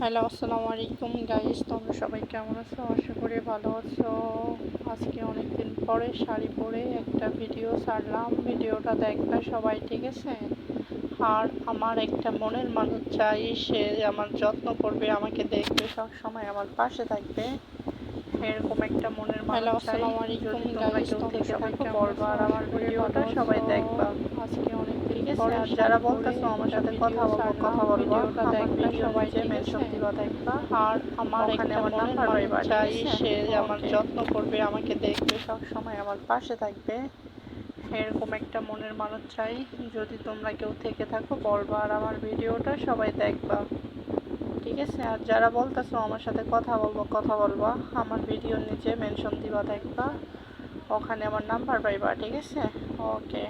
Hello, আসসালামু আলাইকুম guys. তোমরা সবাই কেমন আছো? আশা করি ভালো আছো। আজকে অনেকদিন পরে শাড়ি পরে একটা ভিডিও ছাড়লাম। ভিডিওটা দেখবে সবাই, ঠিক আছে? আর আমার একটা মনের মানুষ চাই, সে আমার যত্ন করবে, আমাকে দেখবে, সব সময় আমার পাশে থাকবে। এরকম একটা মনের মানুষ চাই। যদি তোমরা কেউ থেকে থাকো বলবা, আর আমার ভিডিওটা সবাই দেখবা। আজকে অনেকদিন ঠিক আছে? পরে আর যারা শাড়ি পরে বলতেছো আমার একটা সাথে ভিডিও কথা ছাড়লাম। বলবা, ভিডিওটা আমার দেখবা ভিডিও সবাই, নিচে ঠিক মেনশন আছে? দিবা, দেখবা। আর আমার ওখানে একটা আমার মনের নাম্বার মানুষ পাইবা, ঠিক চাই, আছে? সে আমার ওকে। যত্ন করবে, আমাকে দেখবে, সব সময় আমার পাশে থাকবে। এরকম একটা মনের মানুষ চাই। যদি তোমরা কেউ থেকে থাকো বলবা, আর আমার ভিডিওটা সবাই দেখবা। ঠিক আছে? আর যারা বলতেছো আমার সাথে কথা বলবা, আমার ভিডিওর নিচে মেনশন দিবা, দেখবা। ওখানে আমার নাম্বার পাইবা, ঠিক আছে? ওকে।